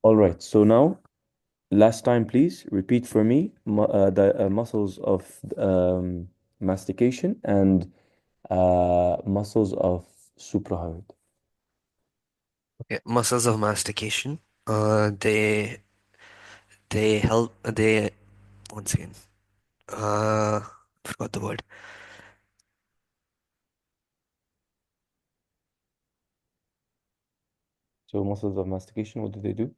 All right. So now, last time, please repeat for me the muscles of mastication and muscles of suprahyoid. Okay, muscles of mastication. They help. They once again. Uh, Forgot the word. So muscles of mastication, what do they do?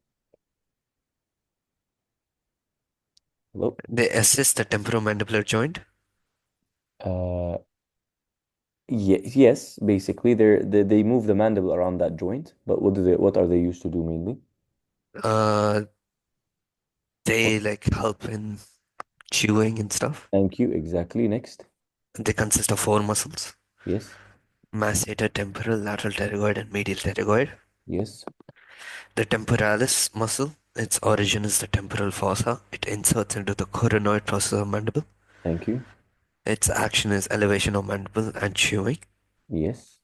Hello? They assist the temporomandibular joint. Uh, yes, basically they move the mandible around that joint, but what are they used to do mainly? Uh, What? they like help in chewing and stuff. Thank you. Exactly. Next. They consist of four muscles: Yes. masseter, temporal, lateral pterygoid, and medial pterygoid. Yes. The temporalis muscle, its origin is the temporal fossa. It inserts into the coronoid process of mandible. Thank you. Its action is elevation of mandible and chewing. Yes.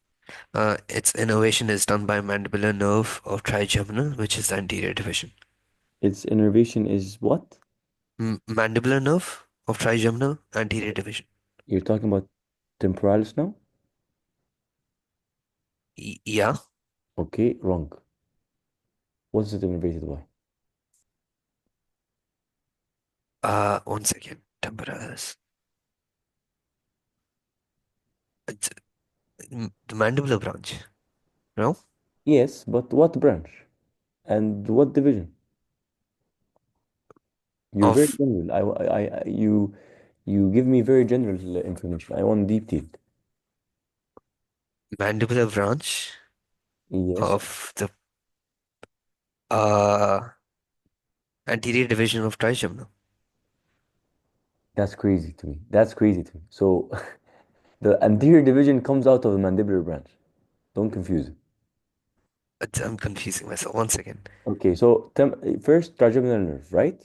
Its innervation is done by mandibular nerve of trigeminal, which is the anterior division. Its innervation is what? Mandibular nerve of trigeminal, anterior division. You're talking about temporalis now? Yeah. Okay, wrong. What's it innervated by? One second. Temporalis. It's the mandibular branch. No? Yes, but what branch? And what division? You're very Of general. You give me very general information. I want detail. mandibular branch Yes, of the uh anterior division of trigeminal. that's crazy to me. That's crazy to me. So the anterior division comes out of the mandibular branch. Don't confuse it. I'm confusing myself. One second. Okay, so first trigeminal nerve, right?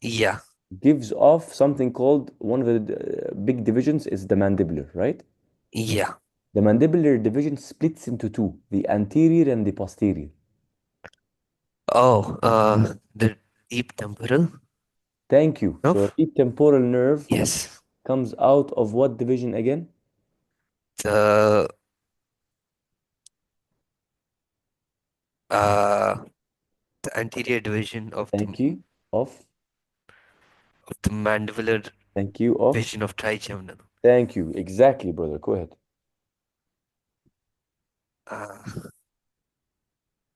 Yeah. Gives off something called one of the big divisions is the mandibular, right? Yeah. The mandibular division splits into two, the anterior and the posterior. Oh, the deep temporal Thank you. So nerve? the temporal nerve Yes. comes out of what division again? The uh the anterior division Thank you. Of, of the mandibular thank you, of, division of trigeminal. thank you. Exactly, brother. Go ahead. Uh,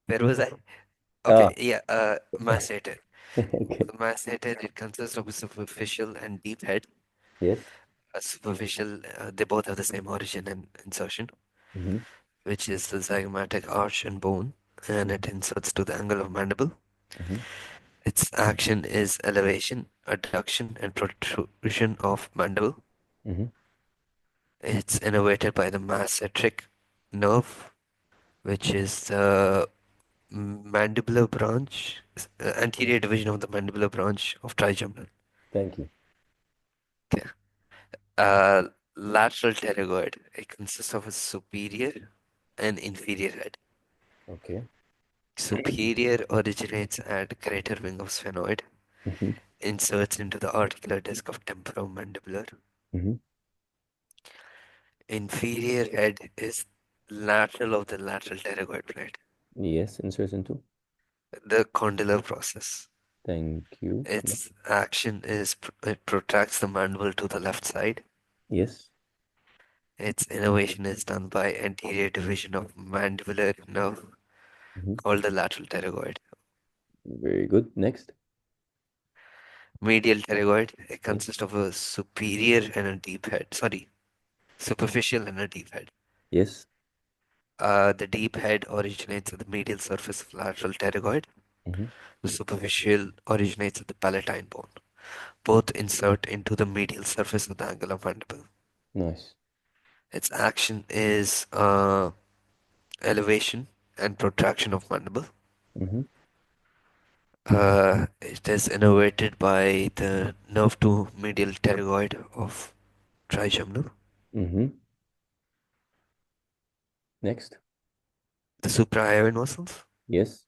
where was I? Ah, Okay, yeah, masseter. okay. The masseter, it consists of a superficial and deep head. Yes. A superficial, they both have the same origin and insertion, Mm-hmm. which is the zygomatic arch and bone, and it inserts to the angle of mandible. Mm-hmm. Its action is elevation, adduction, and protrusion of mandible. Mm-hmm. It's innervated by the masseteric nerve, which is the mandibular branch, anterior division of the mandibular branch of trigeminal. Thank you. Okay. Uh, Lateral pterygoid. It consists of a superior and inferior head. Okay. Superior originates at greater wing of sphenoid, Mm-hmm. inserts into the articular disc of temporomandibular. Mm-hmm. Inferior head is lateral of the lateral pterygoid plate. Yes, insertion two. The condylar process. Thank you. Its action is it protracts the mandible to the left side. Yes. Its innervation is done by anterior division of mandibular nerve Mm-hmm. called the lateral pterygoid. Very good. Next. Medial pterygoid, it Yes. consists of a superior and a deep head. Sorry, superficial and a deep head. Yes. The deep head originates at the medial surface of lateral pterygoid. Mm-hmm. The superficial originates at the palatine bone. Both insert into the medial surface of the angular mandible. Nice. Its action is elevation and protraction of mandible. Mm-hmm. It is innervated by the nerve to medial pterygoid of trigeminal. Mm-hmm. Next. The suprahyoid muscles. Yes.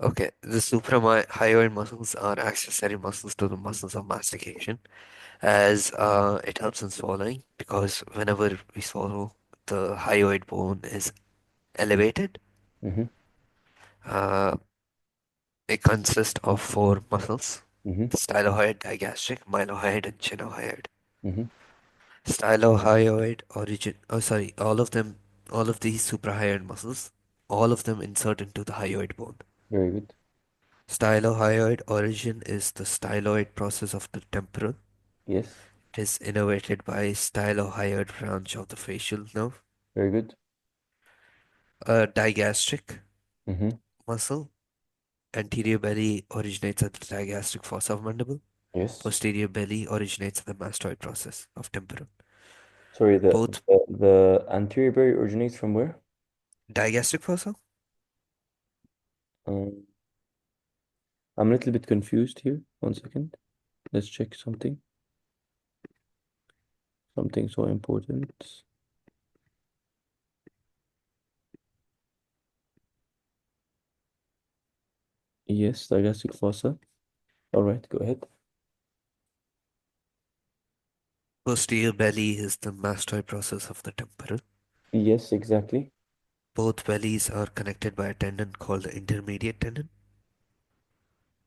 Okay, the suprahyoid muscles are accessory muscles to the muscles of mastication, as it helps in swallowing because whenever we swallow, the hyoid bone is elevated. Mm-hmm. Uh, it consists of four muscles: Mm-hmm. the stylohyoid, digastric, mylohyoid, and chenohyoid. Mm-hmm. Stylohyoid origin, oh sorry, all of these suprahyoid muscles, all of them insert into the hyoid bone. Very good. Stylohyoid origin is the styloid process of the temporal. Yes. It is innervated by stylohyoid branch of the facial nerve. Very good. Digastric Mm-hmm. muscle. Anterior belly originates at the digastric fossa of mandible. Yes. Posterior belly originates at the mastoid process of temporal. Sorry, Both the anterior berry originates from where? digastric fossa, Um, I'm a little bit confused here. One second. Let's check something. Something so important. Yes, digastric fossa. All right, go ahead. posterior belly is the mastoid process of the temporal. Yes, exactly. Both bellies are connected by a tendon called the intermediate tendon.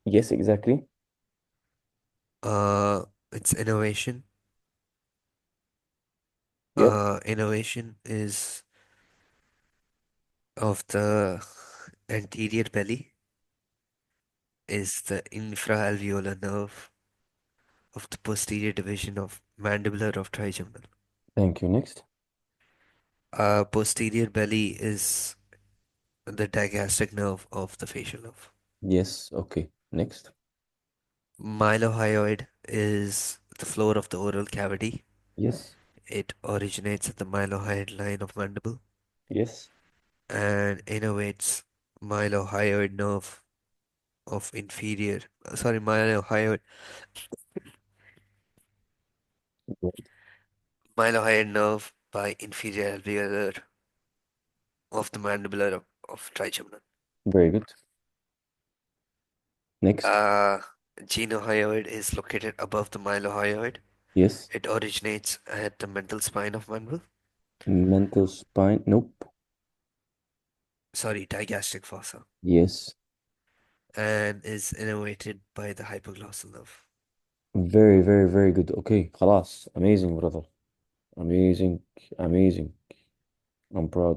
Yes, exactly. Its innervation. Yep. Innervation is of the anterior belly is the infraalveolar nerve of the posterior division of mandibular of trigeminal. Thank you. Next. Posterior belly is the digastric nerve of the facial nerve. Yes. Okay. Next. Mylohyoid is the floor of the oral cavity. Yes. It originates at the mylohyoid line of mandible Yes. and innervates mylohyoid nerve of inferior, sorry, mylohyoid nerve by inferior alveolar of the mandibular of trigeminal. Very good. Next. Uh, Genohyoid is located above the mylohyoid. Yes. It originates at the mental spine of mandible. Mental spine. Nope. Sorry, digastric fossa, Yes. and is innervated by the hypoglossal nerve. Very, very, very good. Okay. خلاص. Amazing, brother. Amazing. Amazing. I'm proud.